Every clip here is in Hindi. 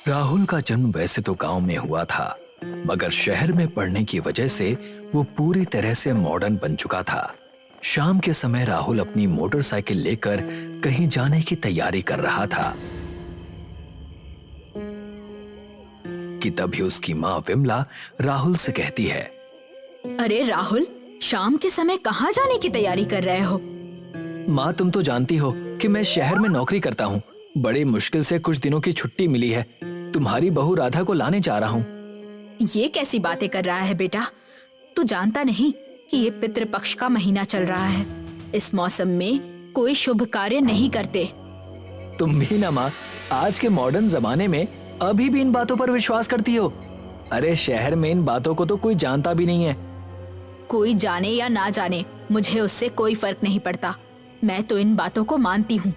राहुल का जन्म वैसे तो गांव में हुआ था, मगर शहर में पढ़ने की वजह से वो पूरी तरह से मॉडर्न बन चुका था। शाम के समय राहुल अपनी मोटरसाइकिल लेकर कहीं जाने की तैयारी कर रहा था कि तभी उसकी माँ विमला राहुल से कहती है, अरे राहुल, शाम के समय कहाँ जाने की तैयारी कर रहे हो? माँ तुम तो जानती हो कि मैं शहर में नौकरी करता हूँ। बड़ी मुश्किल से कुछ दिनों की छुट्टी मिली है। तुम्हारी बहू राधा को लाने जा रहा हूँ। ये कैसी बातें कर रहा है बेटा? तू जानता नहीं कि ये पितृपक्ष का महीना चल रहा है। इस मौसम में कोई शुभ कार्य नहीं करते। तुम भी ना माँ, आज के मॉडर्न जमाने में अभी भी इन बातों पर विश्वास करती हो? अरे शहर में इन बातों को तो कोई जानता भी नहीं है। कोई जाने या ना जाने, मुझे उससे कोई फर्क नहीं पड़ता। मैं तो इन बातों को मानती हूँ।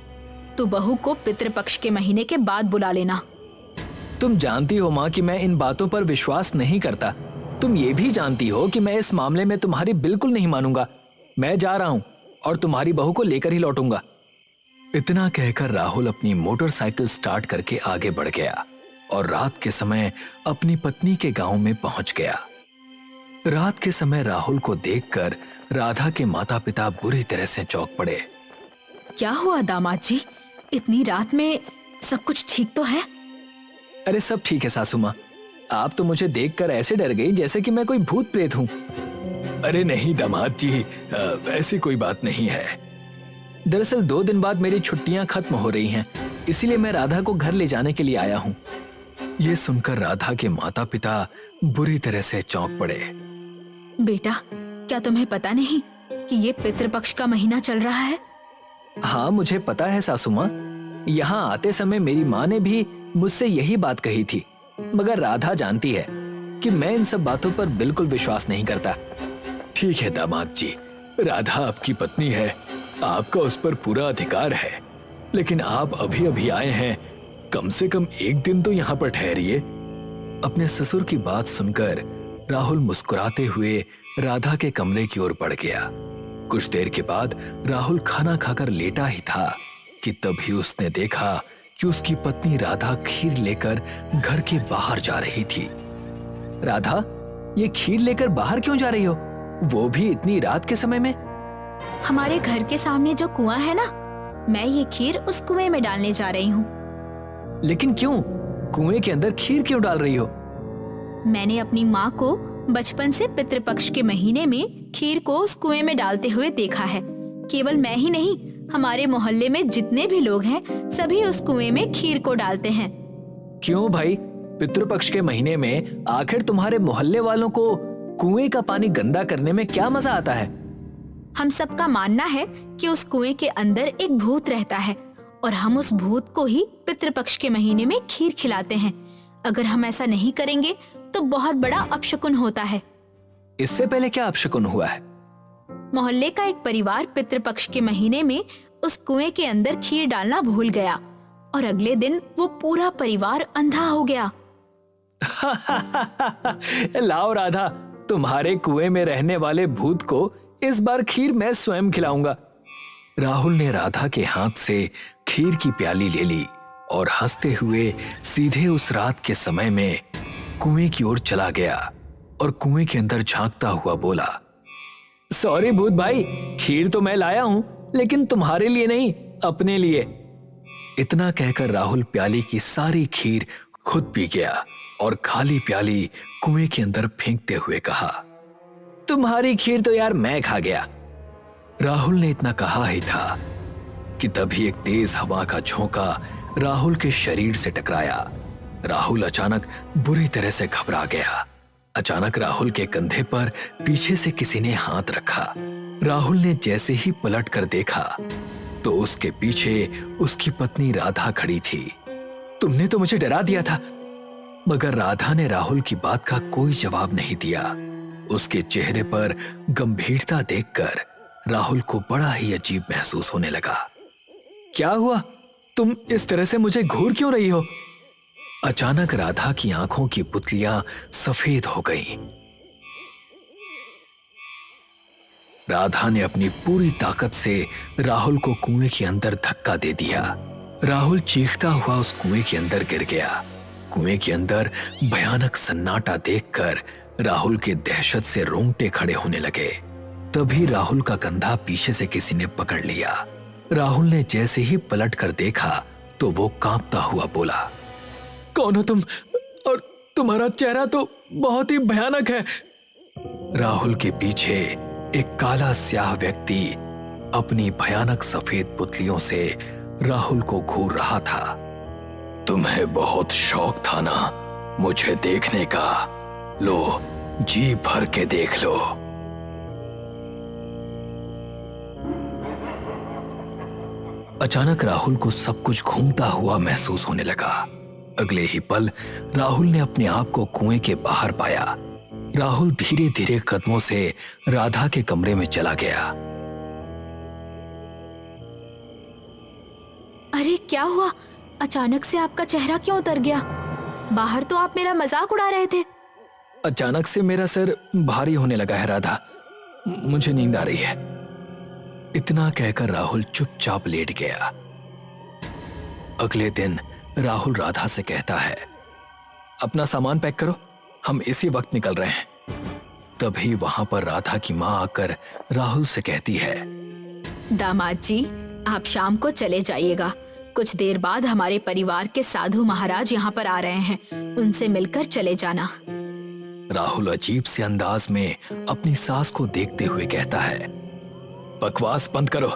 तू बहू को पितृपक्ष के महीने के बाद बुला लेना। तुम जानती हो माँ कि मैं इन बातों पर विश्वास नहीं करता। तुम ये भी जानती हो कि मैं इस मामले में तुम्हारी बिल्कुल नहीं मानूंगा। मैं जा रहा हूँ और तुम्हारी बहू को लेकर ही लौटूंगा। इतना कहकर राहुल अपनी मोटरसाइकिल स्टार्ट करके आगे बढ़ गया और रात के समय अपनी पत्नी के गांव में पहुंच गया। रात के समय राहुल को देखकर राधा के माता पिता बुरी तरह से चौंक पड़े। क्या हुआ दामाद जी? इतनी रात में सब कुछ ठीक तो है? अरे सब ठीक है सासू माँ। आप तो मुझे देखकर ऐसे डर गई जैसे कि मैं कोई भूत प्रेत हूँ। अरे नहीं दामाद जी, ऐसी कोई बात नहीं है। दरअसल 2 दिन बाद मेरी छुट्टियां खत्म हो रही हैं, इसीलिए मैं राधा को घर ले जाने के लिए आया हूँ। ये सुनकर राधा के माता पिता बुरी तरह से चौंक पड़े। बेटा, क्या तुम्हें पता नहीं कि ये पितृपक्ष का महीना चल रहा है? हाँ मुझे पता है सासू माँ। यहाँ आते समय मेरी माँ ने भी मुझसे यही बात कही थी, मगर राधा जानती है कि मैं इन सब बातों पर बिल्कुल विश्वास नहीं करता। ठीक है दामाद जी, राधा आपकी पत्नी है, आपका उस पर पूरा अधिकार है, लेकिन आप अभी अभी आए हैं, कम से कम 1 दिन तो यहाँ पर ठहरिए। अपने ससुर की बात सुनकर राहुल मुस्कुराते हुए राधा के कमरे की ओर बढ़ गया। कुछ देर के बाद राहुल खाना खाकर लेटा ही था कि तभी उसने देखा कि उसकी पत्नी राधा खीर लेकर घर के बाहर जा रही थी। राधा, ये खीर लेकर बाहर क्यों जा रही हो, वो भी इतनी रात के समय में? हमारे घर के सामने जो कुआं है ना, मैं ये खीर उस कुएं में डालने जा रही हूँ। लेकिन क्यों? कुएं के अंदर खीर क्यों डाल रही हो? मैंने अपनी माँ को बचपन से पितृपक्ष के महीने में खीर को उस कुएं में डालते हुए देखा है। केवल मैं ही नहीं, हमारे मोहल्ले में जितने भी लोग हैं सभी उस कुएं में खीर को डालते हैं। क्यों भाई, पितृपक्ष के महीने में आखिर तुम्हारे मोहल्ले वालों को कुएं का पानी गंदा करने में क्या मजा आता है? हम सबका मानना है कि उस कुएं के अंदर एक भूत रहता है और हम उस भूत को ही पितृपक्ष के महीने में खीर खिलाते हैं। अगर हम ऐसा नहीं करेंगे तो बहुत बड़ा अपशकुन होता है। इससे पहले क्या अपशकुन हुआ है? मोहल्ले का एक परिवार पितृपक्ष के महीने में उस कुएं के अंदर खीर डालना भूल गया और अगले दिन वो पूरा परिवार अंधा हो गया। लाओ राधा, तुम्हारे कुएं में रहने वाले भूत को इस बार खीर मैं स्वयं खिलाऊंगा। राहुल ने राधा के हाथ से खीर की प्याली ले ली और हंसते हुए सीधे उस रात के समय में कुएं की ओर चला गया और कुएं के अंदर झांकता हुआ बोला, सॉरी भूत भाई, खीर तो मैं लाया हूं, लेकिन तुम्हारे लिए नहीं, अपने लिए। इतना कहकर राहुल प्याली की सारी खीर खुद पी गया और खाली प्याली कुएं के अंदर फेंकते हुए कहा, तुम्हारी खीर तो यार मैं खा गया। राहुल ने इतना कहा ही था कि तभी एक तेज हवा का झोंका राहुल के शरीर से टकराया। राहुल अचानक बुरी तरह से घबरा गया। अचानक राहुल के कंधे पर पीछे से किसी ने हाथ रखा। राहुल ने जैसे ही पलट कर देखा तो उसके पीछे उसकी पत्नी राधा खड़ी थी। तुमने तो मुझे डरा दिया था। मगर राधा ने राहुल की बात का कोई जवाब नहीं दिया। उसके चेहरे पर गंभीरता देखकर राहुल को बड़ा ही अजीब महसूस होने लगा। क्या हुआ? तुम इस तरह से मुझे घूर क्यों रही हो? अचानक राधा की आंखों की पुतलियां सफेद हो गईं। राधा ने अपनी पूरी ताकत से राहुल को कुएं के अंदर धक्का दे दिया। राहुल चीखता हुआ उस कुएं के अंदर गिर गया। कुएं के अंदर भयानक सन्नाटा देखकर राहुल के दहशत से रोंगटे खड़े होने लगे। तभी राहुल का कंधा पीछे से किसी ने पकड़ लिया। राहुल ने जैसे ही पलट कर देखा तो वो कांपता हुआ बोला, कौन हो तुम? और तुम्हारा चेहरा तो बहुत ही भयानक है। राहुल के पीछे एक काला स्याह व्यक्ति अपनी भयानक सफेद पुतलियों से राहुल को घूर रहा था। तुम्हें बहुत शौक था ना मुझे देखने का, लो जी भर के देख लो। अचानक राहुल को सब कुछ घूमता हुआ महसूस होने लगा। अगले ही पल राहुल ने अपने आप को कुएं के बाहर पाया। राहुल धीरे धीरे कदमों से राधा के कमरे में चला गया। अरे क्या हुआ? अचानक से आपका चेहरा क्यों उतर गया? बाहर तो आप मेरा मजाक उड़ा रहे थे। अचानक से मेरा सर भारी होने लगा है राधा, मुझे नींद आ रही है। इतना कहकर राहुल चुपचाप लेट गया। अगले दिन राहुल राधा से कहता है, अपना सामान पैक करो, हम इसी वक्त निकल रहे हैं। तभी वहां पर राधा की मां आकर राहुल से कहती है, दामाद जी, आप शाम को चले जाइएगा। कुछ देर बाद हमारे परिवार के साधु महाराज यहाँ पर आ रहे हैं, उनसे मिलकर चले जाना। राहुल अजीब से अंदाज में अपनी सास को देखते हुए कहता है, बकवास बंद करो,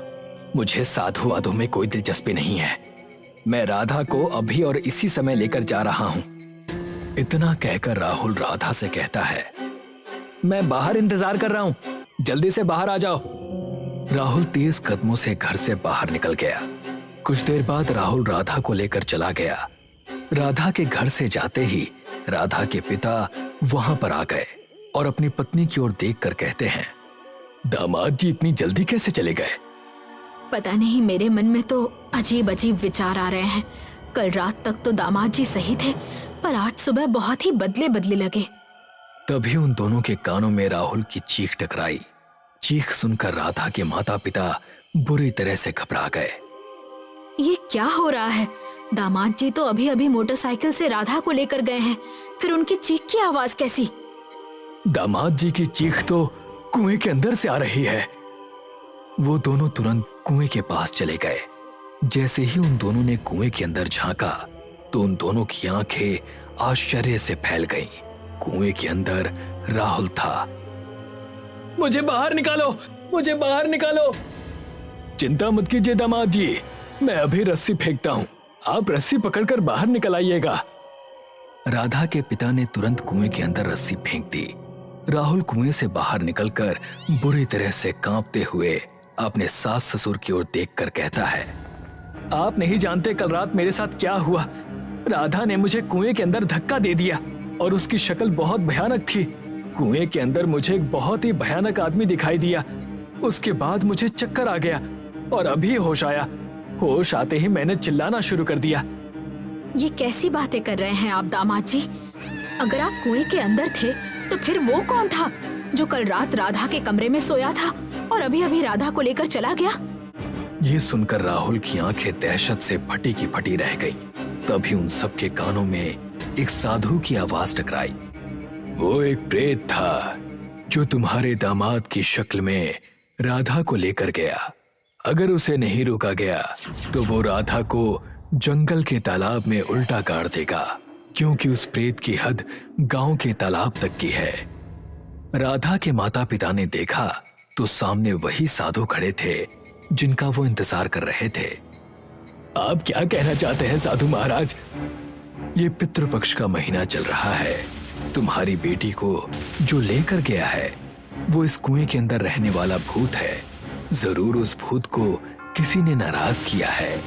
मुझे साधु वाधु में कोई दिलचस्पी नहीं है। मैं राधा को अभी और इसी समय लेकर जा रहा हूं। इतना कहकर राहुल राधा से कहता है, मैं बाहर इंतजार कर रहा हूं, जल्दी से बाहर आ जाओ। राहुल तेज कदमों से घर से बाहर निकल गया। कुछ देर बाद राहुल राधा को लेकर चला गया। राधा के घर से जाते ही राधा के पिता वहां पर आ गए और अपनी पत्नी की ओर देखकर कहते हैं, दामाद जी इतनी जल्दी कैसे चले गए? पता नहीं, मेरे मन में तो अजीब अजीब विचार आ रहे हैं। कल रात तक तो दामाद जी सही थे, पर आज सुबह बहुत ही बदले बदले लगे। तभी उन दोनों के कानों में राहुल की चीख टकराई। चीख सुनकर राधा के माता पिता बुरी तरह से घबरा गए। ये क्या हो रहा है? दामाद जी तो अभी अभी मोटरसाइकिल से राधा को लेकर गए हैं, फिर उनकी चीख की आवाज कैसी? दामाद जी की चीख तो कुएं के अंदर से आ रही है। वो दोनों तुरंत कुएं के पास चले गए। जैसे ही उन दोनों ने कुएं के अंदर झांका तो उन दोनों की आंखें आश्चर्य से फैल गईं। कुएं के अंदर राहुल था। मुझे बाहर निकालो, मुझे बाहर निकालो। चिंता मत कीजिए दामाद जी, मैं अभी रस्सी फेंकता हूं, आप रस्सी पकड़कर बाहर निकल आइएगा। राधा के पिता ने तुरंत कुएं के अंदर रस्सी फेंक दी। राहुल कुएं से बाहर निकलकर बुरी तरह से कांपते हुए अपने सास ससुर की ओर देखकर कहता है, आप नहीं जानते कल रात मेरे साथ क्या हुआ। राधा ने मुझे कुएं के अंदर धक्का दे दिया और उसकी शक्ल बहुत भयानक थी। कुएं के अंदर मुझे एक बहुत ही भयानक आदमी दिखाई दिया। उसके बाद मुझे चक्कर आ गया और अभी होश आया। होश आते ही मैंने चिल्लाना शुरू कर दिया। ये कैसी बातें कर रहे हैं आप दामाद जी? अगर आप कुएं के अंदर थे तो फिर वो कौन था जो कल रात राधा के कमरे में सोया था और अभी अभी राधा को लेकर चला गया? ये सुनकर राहुल की आंखें दहशत से फटी की फटी रह गईं। तभी उन सबके कानों में एक साधु की आवाज टकराई। वो एक प्रेत था जो तुम्हारे दामाद की शक्ल में राधा को लेकर गया। अगर उसे नहीं रोका गया तो वो राधा को जंगल के तालाब में उल्टा गाड़ देगा, क्योंकि उस प्रेत की हद गांव के तालाब तक की है। राधा के माता पिता ने देखा तो सामने वही साधु खड़े थे जिनका वो इंतजार कर रहे थे। आप क्या कहना चाहते हैं साधु महाराज? ये पितृपक्ष का महीना चल रहा है। तुम्हारी बेटी को जो लेकर गया है वो इस कुएं के अंदर रहने वाला भूत है। जरूर उस भूत को किसी ने नाराज किया है।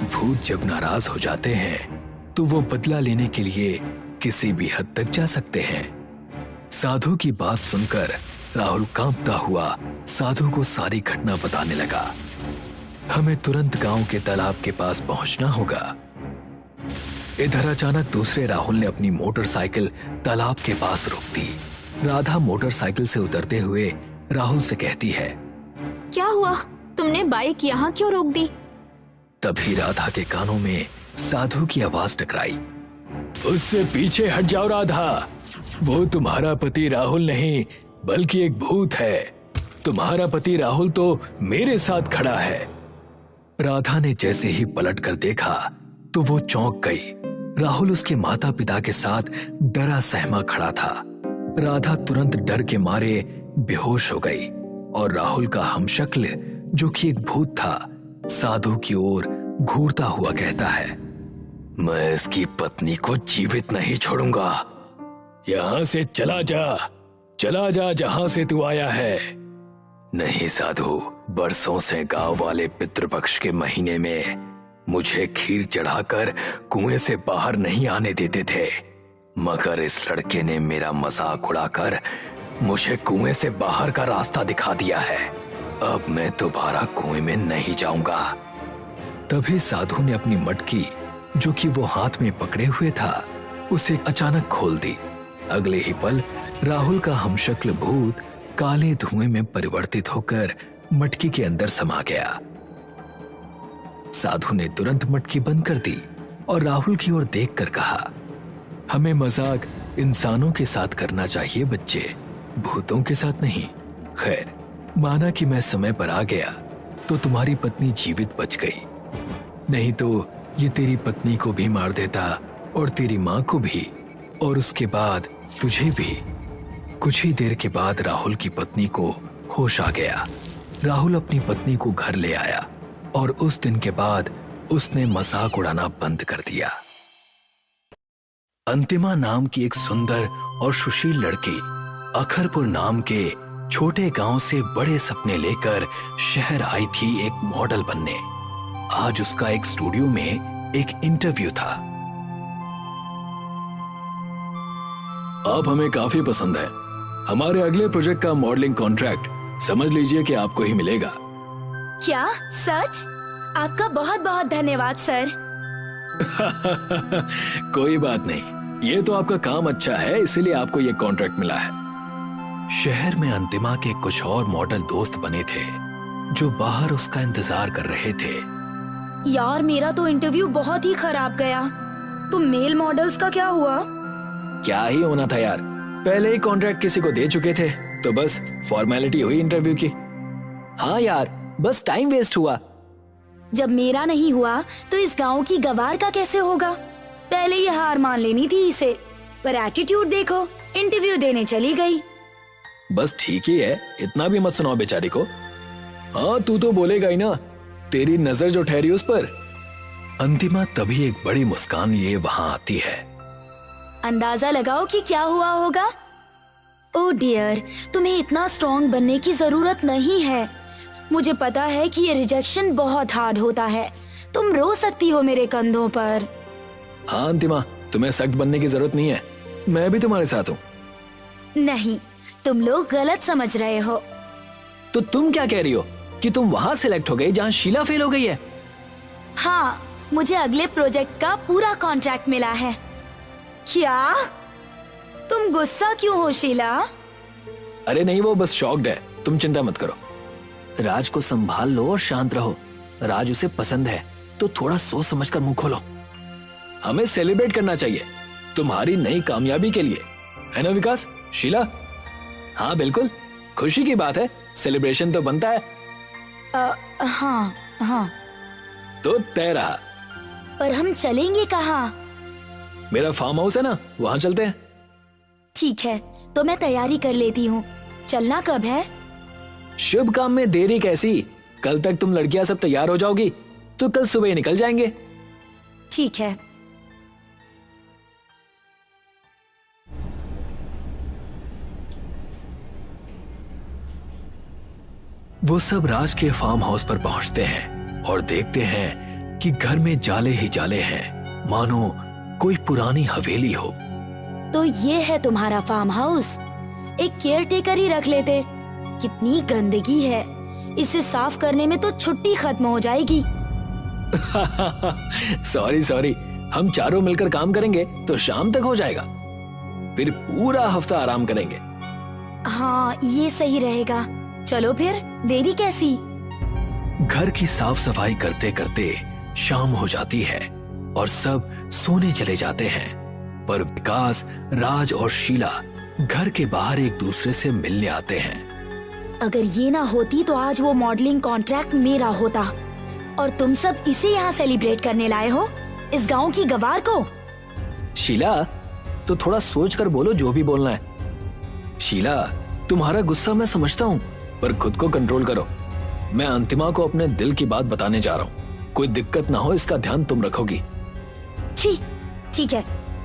भूत जब नाराज हो जाते हैं तो वो बदला लेने के लिए किसी भी हद तक जा सकते हैं। साधु की बात सुनकर राहुल कांपता हुआ साधु को सारी घटना बताने लगा। हमें तुरंत गांव के तालाब के पास पहुंचना होगा। इधर अचानक दूसरे राहुल ने अपनी मोटरसाइकिल तालाब के पास रोक दी। राधा मोटरसाइकिल से उतरते हुए राहुल से कहती है, क्या हुआ? तुमने बाइक यहाँ क्यों रोक दी? तभी राधा के कानों में साधु की आवाज टकराई। उससे पीछे हट जाओ राधा। वो तुम्हारा पति राहुल नहीं बल्कि एक भूत है। तुम्हारा पति राहुल तो मेरे साथ खड़ा है। राधा ने जैसे ही पलट कर देखा तो वो चौंक गई। राहुल उसके माता पिता के साथ डरा सहमा खड़ा था। राधा तुरंत डर के मारे बेहोश हो गई और राहुल का हमशक्ल जो कि एक भूत था साधु की ओर घूरता हुआ कहता है, मैं इसकी पत्नी को जीवित नहीं छोड़ूंगा। यहां से चला जा जहां से तू आया है। नहीं साधु, बरसों से गांव वाले पितृपक्ष के महीने में मुझे खीर चढ़ाकर कुएं से बाहर नहीं आने देते थे, मगर इस लड़के ने मेरा मजाक उड़ाकर मुझे कुएं से बाहर का रास्ता दिखा दिया है। अब मैं दोबारा कुएं में नहीं जाऊंगा। तभी साधु ने अपनी मटकी जो कि वो हाथ में पकड़े हुए था उसे अचानक खोल दी। अगले ही पल राहुल का हमशक्ल भूत काले धुएं में परिवर्तित होकर मटकी के अंदर समा गया। साधु ने तुरंत मटकी बंद कर दी और राहुल की ओर देखकर कहा, हमें मजाक इंसानों के साथ करना चाहिए बच्चे, भूतों के साथ नहीं। खैर, माना कि मैं समय पर आ गया तो तुम्हारी पत्नी जीवित बच गई, नहीं तो ये तेरी पत्नी को भी मार देता और तेरी माँ को भी, और उसके बाद तुझे भी। कुछ ही देर के बाद राहुल की पत्नी को होश आ गया। राहुल अपनी पत्नी को घर ले आया और उस दिन के बाद उसने मजाक उड़ाना बंद कर दिया। अंतिमा नाम की एक सुंदर और सुशील लड़की अखरपुर नाम के छोटे गांव से बड़े सपने लेकर शहर आई थी एक मॉडल बनने। आज उसका एक स्टूडियो में एक इंटरव्यू था। आप हमें काफी पसंद है। हमारे अगले प्रोजेक्ट का मॉडलिंग कॉन्ट्रैक्ट समझ लीजिए कि आपको ही मिलेगा। क्या सच? आपका बहुत बहुत धन्यवाद सर। कोई बात नहीं, ये तो आपका काम अच्छा है इसीलिए आपको ये कॉन्ट्रैक्ट मिला है। शहर में अंतिमा के कुछ और मॉडल दोस्त बने थे जो बाहर उसका इंतजार कर रहे थे। यार मेरा तो इंटरव्यू बहुत ही खराब गया। तो मेल मॉडल्स का क्या हुआ? क्या ही होना था यार, पहले ही कॉन्ट्रैक्ट किसी को दे चुके थे तो बस फॉर्मेलिटी हुई इंटरव्यू की। हाँ यार, बस टाइम वेस्ट हुआ। जब मेरा नहीं हुआ तो इस गांव की गवार का कैसे होगा? पहले ही हार मान लेनी थी इसे, पर एटीट्यूड देखो, इंटरव्यू देने चली गई। बस ठीक ही है, इतना भी मत सुनाओ बेचारी को। हाँ तू तो बोलेगा ही ना, तेरी नजर जो ठहरी उस पर। अंतिमा तभी एक बड़ी मुस्कान लिए वहां आती है। अंदाजा लगाओ कि क्या हुआ होगा। ओह डियर, तुम्हें इतना स्ट्रॉन्ग बनने की जरूरत नहीं है। मुझे पता है कि ये रिजेक्शन बहुत हार्ड होता है। तुम रो सकती हो मेरे कंधों पर। हाँ अंतिमा, तुम्हें सख्त बनने की जरूरत नहीं है, मैं भी तुम्हारे साथ हूँ। नहीं, तुम लोग गलत समझ रहे हो। तो तुम क्या कह रही हो कि तुम वहाँ सिलेक्ट हो गई जहाँ शीला फेल हो गई है? हाँ, मुझे अगले प्रोजेक्ट का पूरा कॉन्ट्रैक्ट मिला है। क्या? तुम गुस्सा क्यों हो शीला? अरे नहीं, वो बस शॉक्ड है, तुम चिंता मत करो। राज को संभाल लो और शांत रहो। राज उसे पसंद है तो थोड़ा सोच समझकर मुंह खोलो। हमें सेलिब्रेट करना चाहिए तुम्हारी नई कामयाबी के लिए, है ना विकास? शीला? हाँ बिल्कुल, खुशी की बात है, सेलिब्रेशन तो बनता है। हाँ हाँ। तो तय रहा। पर हम चलेंगे कहाँ? मेरा फार्म हाउस है ना, वहाँ चलते हैं। ठीक है, तो मैं तैयारी कर लेती हूँ। चलना कब है? शुभ काम में देरी कैसी, कल तक तुम लड़कियां सब तैयार हो जाओगी तो कल सुबह ही निकल जाएंगे। ठीक है। वो सब राज के फार्म हाउस पर पहुंचते हैं और देखते हैं कि घर में जाले ही जाले हैं, मानो कोई पुरानी हवेली हो। तो ये है तुम्हारा फार्म हाउस? एक केयर टेकर ही रख लेते। कितनी गंदगी है, इसे साफ करने में तो छुट्टी खत्म हो जाएगी। सॉरी, हम चारों मिलकर काम करेंगे तो शाम तक हो जाएगा, फिर पूरा हफ्ता आराम करेंगे। हाँ ये सही रहेगा। चलो फिर, देरी कैसी? घर की साफ सफाई करते करते शाम हो जाती है और सब सोने चले जाते हैं। पर विकास, राज और शीला घर के बाहर एक दूसरे से मिलने आते हैं। अगर ये ना होती तो आज वो मॉडलिंग कॉन्ट्रैक्ट मेरा होता और तुम सब इसे यहाँ सेलिब्रेट करने लाए हो, इस गांव की गवार को। शीला, तो थोड़ा सोच कर बोलो जो भी बोलना है। शीला, तुम्हारा गुस्सा मैं समझता हूँ, पर खुद को कंट्रोल करो। मैं अंतिमा को अपने दिल की बात बताने जा रहा हूँ। कोई दिक्कत ना हो इसका ध्यान तुम रखोगी। ठीक है,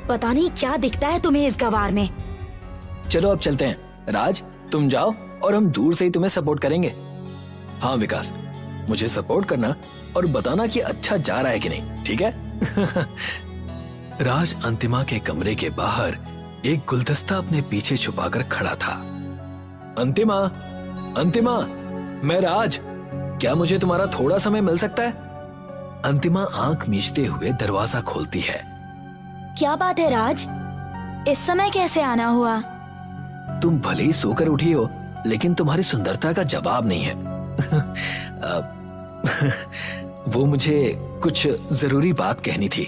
पता नहीं क्या दिखता है तुम्हें इस गवार में। चलो अब चलते हैं। राज, तुम जाओ और हम दूर से ही तुम्हें सपोर्ट करेंगे। हाँ विकास, मुझे सपोर्ट करना और बताना कि अच्छा जा रहा है कि नहीं, ठीक है? राज अंतिमा के कमरे के बाहर एक गुलदस्ता अपने पीछे छुपाकर खड़ा था। अंतिमा, अंतिमा, मैं राज, क्या मुझे तुम्हारा थोड़ा समय मिल सकता है? अंतिमा आंख मीचते हुए दरवाजा खोलती है। क्या बात है राज, इस समय कैसे आना हुआ? तुम भले ही सोकर उठी हो, लेकिन तुम्हारी सुंदरता का जवाब नहीं है। वो मुझे कुछ जरूरी बात कहनी थी।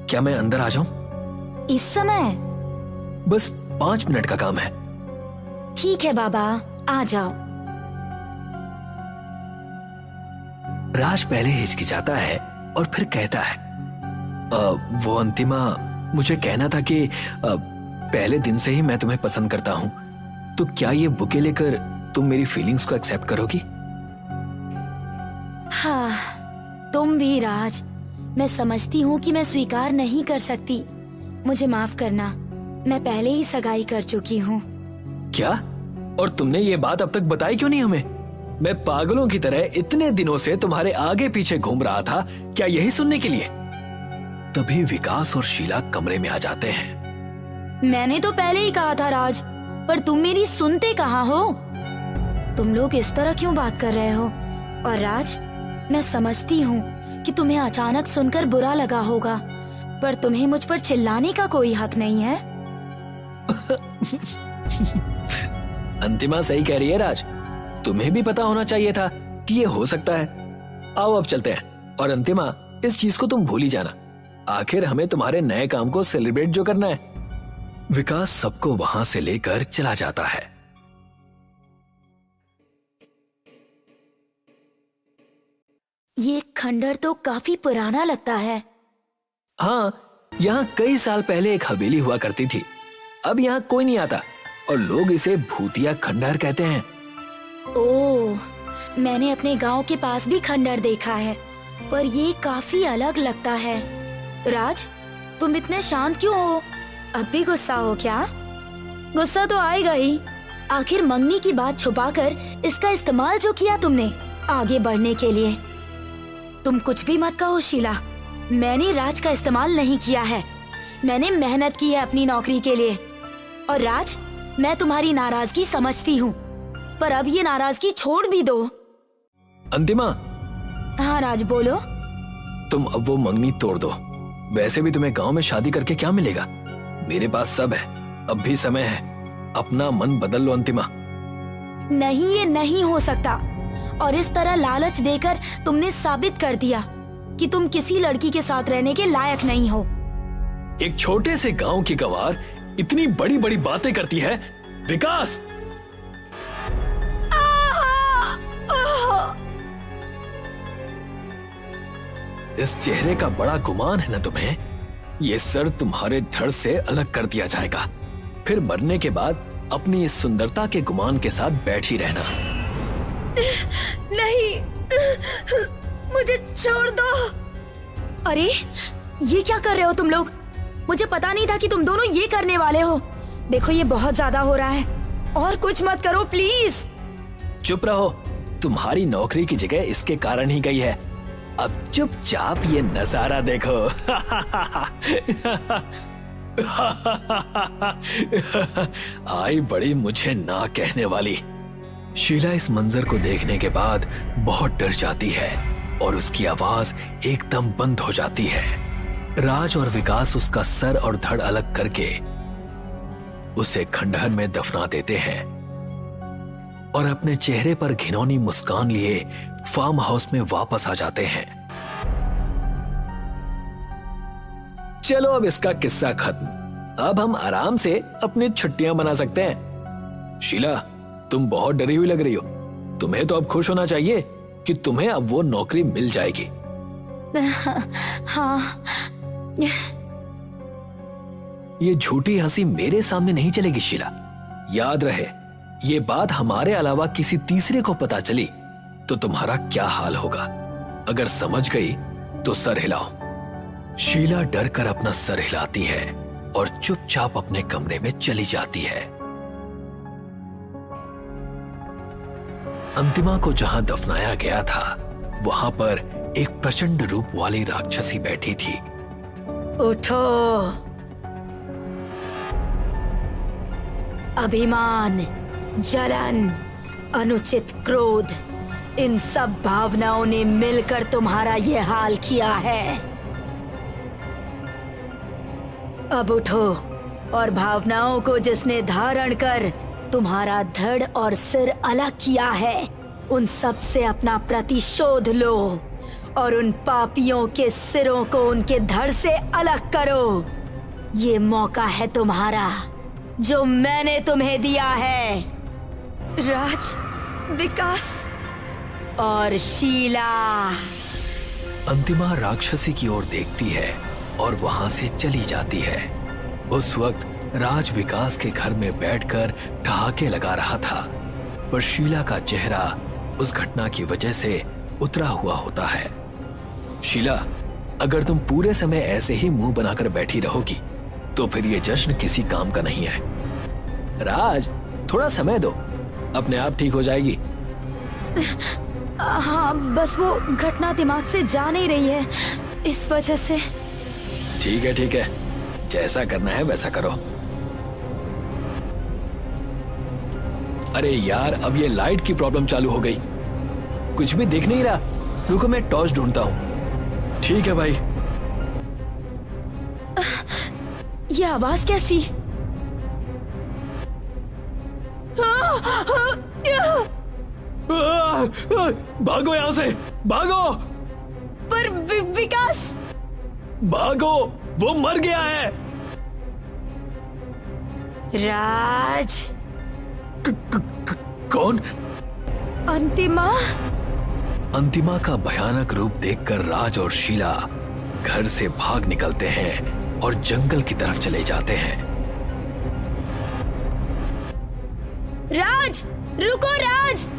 क्या मैं अंदर आ जाऊं? इस समय? बस 5 मिनट का काम है। ठीक है बाबा, आ जाओ। राज पहले हिचकिचाता है और फिर कहता है, वो अंतिमा, मुझे कहना था कि पहले दिन से ही मैं तुम्हें पसंद करता हूँ, तो क्या ये बुके लेकर तुम मेरी फीलिंग्स को एक्सेप्ट करोगी? हाँ, तुम भी राज। मैं समझती हूँ कि मैं स्वीकार नहीं कर सकती। मुझे माफ करना, मैं पहले ही सगाई कर चुकी हूँ। क्या? और तुमने ये बात अब तक बताई क्यों नहीं हमें? मैं पागलों की तरह इतने दिनों से तुम्हारे आगे पीछे घूम रहा था, क्या यही सुनने के लिए? तभी विकास और शीला कमरे में आ जाते हैं। मैंने तो पहले ही कहा था राज, पर तुम मेरी सुनते कहाँ हो? तुम लोग इस तरह क्यों बात कर रहे हो? और राज, मैं समझती हूँ कि तुम्हें अचानक सुनकर बुरा लगा होगा, पर तुम्हें मुझ पर चिल्लाने का कोई हक नहीं है। अंतिमा सही कह रही है राज, तुम्हें भी पता होना चाहिए था कि ये हो सकता है। आओ अब चलते हैं। और अंतिमा, इस चीज को तुम भूल ही जाना, आखिर हमें तुम्हारे नए काम को सेलिब्रेट जो करना है। विकास सबको वहां से लेकर चला जाता है। ये खंडर तो काफी पुराना लगता है। हाँ, यहाँ कई साल पहले एक हवेली हुआ करती थी। अब यहाँ कोई नहीं आता और लोग इसे भूतिया खंडहर कहते हैं। ओह, मैंने अपने गांव के पास भी खंडर देखा है, पर ये काफी अलग लगता है। राज, तुम इतने शांत क्यों हो? अब भी गुस्सा हो क्या? गुस्सा तो आएगा ही। आखिर मंगनी की बात छुपाकर इसका इस्तेमाल जो किया तुमने आगे बढ़ने के लिए। तुम कुछ भी मत कहो शीला, मैंने राज का इस्तेमाल नहीं किया है। मैंने मेहनत की है अपनी नौकरी के लिए। और राज, मैं तुम्हारी नाराजगी समझती हूँ, पर अब ये नाराजगी छोड़ भी दो। अंतिमा। हाँ राज, बोलो। तुम अब वो मंगनी तोड़ दो। वैसे भी तुम्हें गांव में शादी करके क्या मिलेगा? मेरे पास सब है, अब भी समय है। अपना मन बदल लो अंतिमा। नहीं, ये नहीं हो सकता। और इस तरह लालच देकर तुमने साबित कर दिया कि तुम किसी लड़की के साथ रहने के लायक नहीं हो। एक छोटे से गांव की गवार इतनी बड़ी बड़ी बातें करती है। विकास! इस चेहरे का बड़ा गुमान है ना तुम्हें? ये सर तुम्हारे धड़ से अलग कर दिया जाएगा, फिर मरने के बाद अपनी इस सुंदरता के गुमान के साथ बैठ ही रहना। नहीं, मुझे छोड़ दो। अरे, ये क्या कर रहे हो तुम लोग? मुझे पता नहीं था कि तुम दोनों ये करने वाले हो। देखो, ये बहुत ज्यादा हो रहा है। और कुछ मत करो प्लीज। चुप रहो, तुम्हारी नौकरी की जगह इसके कारण ही गई है। अब चुपचाप ये नजारा देखो। आई बड़ी मुझे ना कहने वाली। शीला इस मंजर को देखने के बाद बहुत डर जाती है और उसकी आवाज एकदम बंद हो जाती है। राज और विकास उसका सर और धड़ अलग करके उसे खंडहर में दफना देते हैं और अपने चेहरे पर घिनौनी मुस्कान लिए फार्म हाउस में वापस आ जाते हैं। चलो अब इसका किस्सा खत्म। अब हम आराम से अपनी छुट्टियां मना सकते हैं। शीला, तुम बहुत डरी हुई लग रही हो। तुम्हें तो अब खुश होना चाहिए कि तुम्हें अब वो नौकरी मिल जाएगी। हाँ। ये झूठी हंसी मेरे सामने नहीं चलेगी शीला। याद रहे, ये बात हमारे अलावा किसी तीसरे को पता चली तो तुम्हारा क्या हाल होगा। अगर समझ गई तो सर हिलाओ। शीला डर कर अपना सर हिलाती है और चुपचाप अपने कमरे में चली जाती है। अंतिमा को जहां दफनाया गया था वहां पर एक प्रचंड रूप वाली राक्षसी बैठी थी। उठो। अभिमान, जलन, अनुचित क्रोध, इन सब भावनाओं ने मिलकर तुम्हारा ये हाल किया है। अब उठो और भावनाओं को जिसने धारण कर तुम्हारा धड़ और सिर अलग किया है, उन सब से अपना प्रतिशोध लो और उन पापियों के सिरों को उनके धड़ से अलग करो। ये मौका है तुम्हारा जो मैंने तुम्हें दिया है। राज, विकास और शीला। अंतिमा राक्षसी की ओर देखती है और वहां से चली जाती है। उस वक्त राज विकास के घर में बैठकर ठहाके लगा रहा था, पर शीला का चेहरा उस घटना की वजह से उतरा हुआ होता है। शीला, अगर तुम पूरे समय ऐसे ही मुंह बनाकर बैठी रहोगी तो फिर ये जश्न किसी काम का नहीं है। राज, थोड़ा समय दो, अपने आप ठीक हो जाएगी। हाँ, बस वो घटना दिमाग से जा नहीं रही है, इस वजह से। ठीक है, जैसा करना है वैसा करो। अरे यार, अब ये लाइट की प्रॉब्लम चालू हो गई, कुछ भी दिख नहीं रहा। रुको, मैं टॉर्च ढूंढता हूँ। ठीक है भाई। ये आवाज कैसी? भागो यहाँ से, भागो। पर विकास, भागो, वो मर गया है। राज। कौन? अंतिमा। अंतिमा का भयानक रूप देखकर राज और शीला घर से भाग निकलते हैं और जंगल की तरफ चले जाते हैं। राज, रुको राज।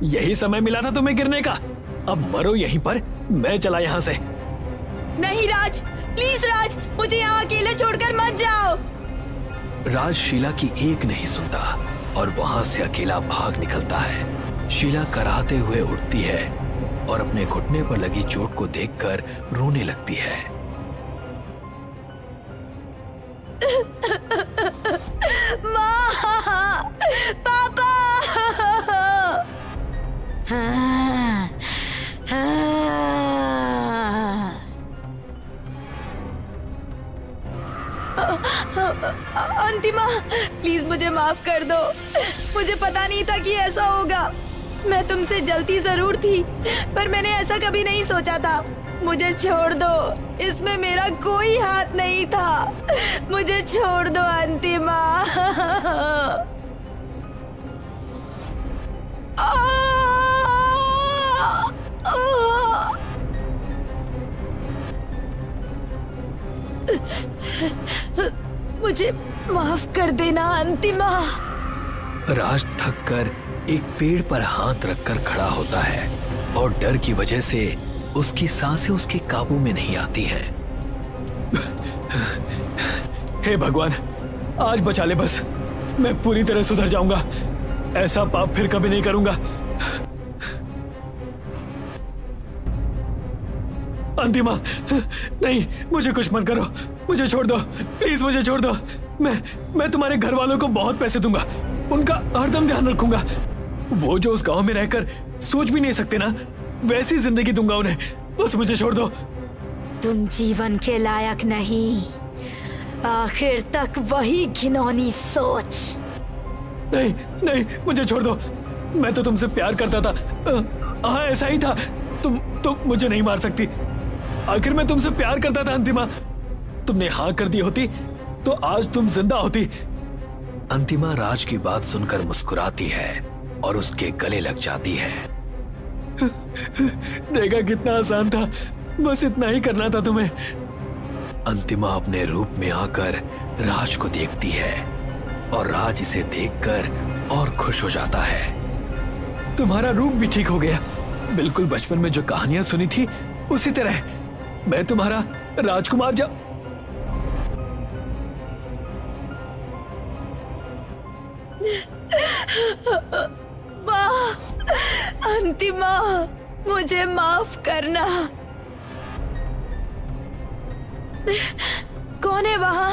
यही समय मिला था तुम्हें गिरने का, अब मरो यहीं पर, मैं चला यहां से। नहीं राज, प्लीज राज, मुझे यहाँ अकेले छोड़कर मत जाओ। राज शीला की एक नहीं सुनता और वहां से अकेला भाग निकलता है। शीला कराहते हुए उठती है और अपने घुटने पर लगी चोट को देखकर रोने लगती है। माँ, पापा। हाँ, अंतिमा, प्लीज मुझे माफ कर दो। मुझे पता नहीं था कि ऐसा होगा। मैं तुमसे जलती जरूर थी, पर मैंने ऐसा कभी नहीं सोचा था। मुझे छोड़ दो, इसमें मेरा कोई हाथ नहीं था। मुझे छोड़ दो अंतिमा। मुझे माफ कर देना अंतिमा। राज थककर एक पेड़ पर हाथ रखकर खड़ा होता है और डर की वजह से उसकी सांसें उसके काबू में नहीं आती हैं। हे भगवान, आज बचा ले बस, मैं पूरी तरह सुधर जाऊंगा। ऐसा पाप फिर कभी नहीं करूंगा। अंतिमा, नहीं, मुझे कुछ मत करो, मुझे छोड़ दो, प्लीज मुझे छोड़ दो। मैं तुम्हारे घर वालों को बहुत पैसे दूंगा, उनका हरदम ध्यान रखूंगा। वो जो उस गांव में रहकर सोच भी नहीं सकते ना, वैसी जिंदगी दूंगा उन्हें। बस मुझे छोड़ दो। तुम जीवन के लायक नहीं, आखिर तक वही घिनौनी सोच। नहीं नहीं, मुझे छोड़ दो, मैं तो तुमसे प्यार करता था। हाँ, ऐसा ही था। तुम मुझे नहीं मार सकती। आखिर मैं तुमसे प्यार करता था अंतिमा। तुमने हाँ कर दी होती तो आज तुम जिंदा होती। अंतिमा राज की बात सुनकर मुस्कुराती है और उसके गले लग जाती है। देखा कितना आसान था, बस इतना ही करना था तुम्हें। अंतिमा अपने रूप में आकर राज को देखती है और राज इसे देखकर और खुश हो जाता है। तुम्हारा रूप भी ठीक हो गया, बिल्कुल बचपन में जो कहानियां सुनी थी उसी तरह। मैं तुम्हारा राजकुमार माँ, अंतिमा, मुझे माफ करना। कौन है वहाँ?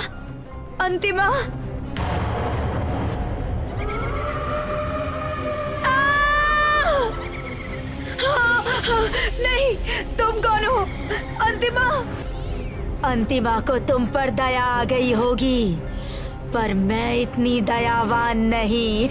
अंतिमा? नहीं, तुम कौन हो? अंतिमा? अंतिमा को तुम पर दया आ गई होगी, पर मैं इतनी दयावान नहीं।